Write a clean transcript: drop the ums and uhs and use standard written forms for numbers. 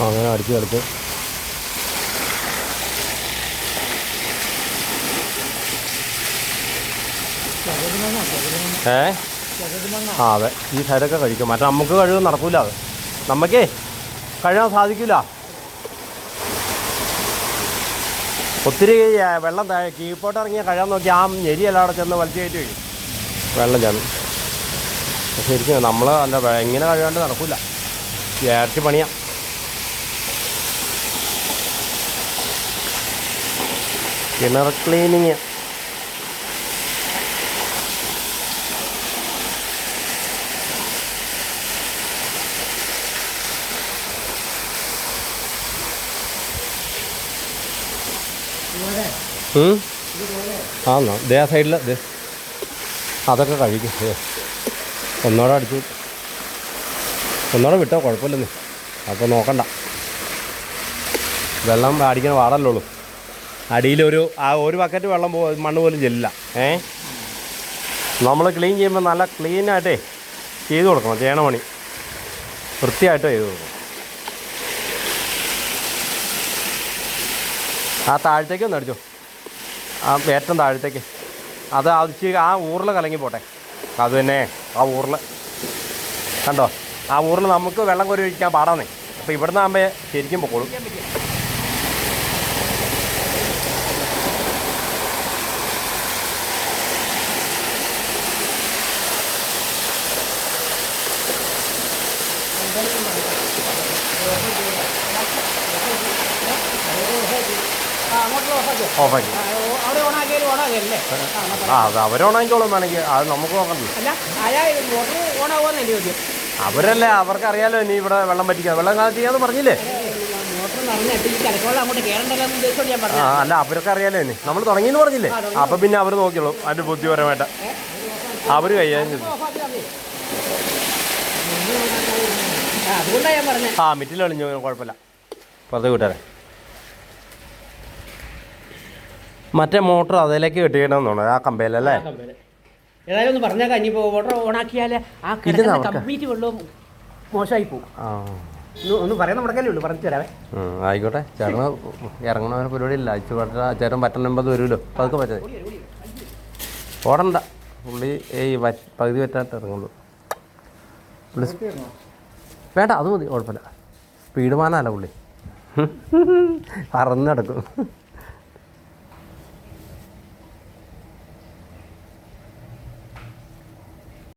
അങ്ങനെ അടിച്ച് കളിച്ച് അതെ ഈ സൈഡൊക്കെ കഴിക്കും. മറ്റേ നമുക്ക് കഴിവ് നടക്കൂല. അത് നമുക്കേ കഴിയാൻ സാധിക്കില്ല. ഒത്തിരി വെള്ളം കീഴ്പോട്ട് ഇറങ്ങിയാൽ കഴിയാൻ നോക്കി ആ ഞെരി എല്ലാം അവിടെ ചെന്ന് വലിച്ചു കയറ്റി വയ്ക്കും. വെള്ളം ചെന്ന് ശരിക്കും നമ്മൾ അല്ല ഇങ്ങനെ കഴിയാണ്ട് നടക്കില്ല. ഇരട്ടി പണിയാ. കിണർ ക്ലീനിങ് ആന്നോ? ദേ ആ സൈഡിൽ അതൊക്കെ കഴിക്കും. ഒന്നോടെ അടിച്ചു ഒന്നോടെ വിട്ടോ കുഴപ്പമില്ലെന്നേ. അപ്പോൾ നോക്കണ്ട, വെള്ളം അടിക്കുന്ന പാടല്ലേ ഉള്ളൂ. അടിയിലൊരു ഒരു ബക്കറ്റ് വെള്ളം മണ്ണ് പോലും ചെല്ലില്ല. നമ്മൾ ക്ലീൻ ചെയ്യുമ്പോൾ നല്ല ക്ലീനായിട്ടേ ചെയ്ത് കൊടുക്കണം. ചെയ്യണ പണി വൃത്തിയായിട്ട് ചെയ്ത് കൊടുക്കണം. ആ താഴത്തേക്ക് ഒന്ന് അടിച്ചോ, ആ ഏറ്റവും താഴത്തേക്ക്. അത് അടിച്ച് ആ ഊറിൽ കലങ്ങി പോട്ടെ. അത് തന്നെ ആ ഊറിൽ കണ്ടോ, ആ ഊറിൽ നമുക്ക് വെള്ളം കോരി ഒഴിക്കാൻ പാടാന്നേ. അപ്പോൾ ഇവിടുന്ന് ആകുമ്പോൾ ശരിക്കും പൊക്കോളും. ഓഫാക്കി അത് അവരോണാക്കിക്കോളും വേണമെങ്കിൽ. അത് നമുക്ക് നോക്കണ്ടല്ലോ. അവരല്ലേ, അവർക്കറിയാലോ ഇനി ഇവിടെ വെള്ളം പറ്റിക്കാം. വെള്ളം കാലത്ത് ചെയ്യാന്ന് പറഞ്ഞില്ലേ? അല്ല അവരൊക്കെ അറിയാലോ ഇനി നമ്മൾ തുടങ്ങിയെന്ന് പറഞ്ഞില്ലേ? അപ്പം പിന്നെ അവർ നോക്കിയോളും. അതിൻ്റെ ബുദ്ധിപരമായിട്ട് അവർ കൈകാര്യം ചെയ്തു. മിറ്റിൽ കളിഞ്ഞു, കുഴപ്പമില്ല. പുറത്ത് കൂട്ടാരെ മറ്റേ മോട്ടർ അതിലേക്ക് കെട്ടിക്കണമെന്ന് തോന്നുന്നത്, ആ കമ്പയിലല്ലേ? ഏതായാലും ഒന്ന് പറഞ്ഞേക്കാം. ഇനിയിപ്പോൾ മോട്ടർ ഓണാക്കിയാൽ ആ കംപ്ലീറ്റ് വെള്ളവും മോശമായി പോകും. ഒന്ന് പറയാൻ നടക്കല്ലേ ഉള്ളൂ, പറഞ്ഞു തരാവേ. ആയിക്കോട്ടെ. ചേട്ടന് ഇറങ്ങണ പരിപാടി ഇല്ല. ചേട്ടൻ പറ്റണമ്പത് വരുമല്ലോ. അപ്പോൾ അതൊക്കെ പറ്റേ ഓടണ്ട. പുള്ളി പകുതി പറ്റായിട്ട് ഇറങ്ങുള്ളൂ. വേണ്ട, അത് മതി, കുഴപ്പമില്ല. സ്പീഡ് മാനല്ല പുള്ളി, പറന്ന് നടക്കും.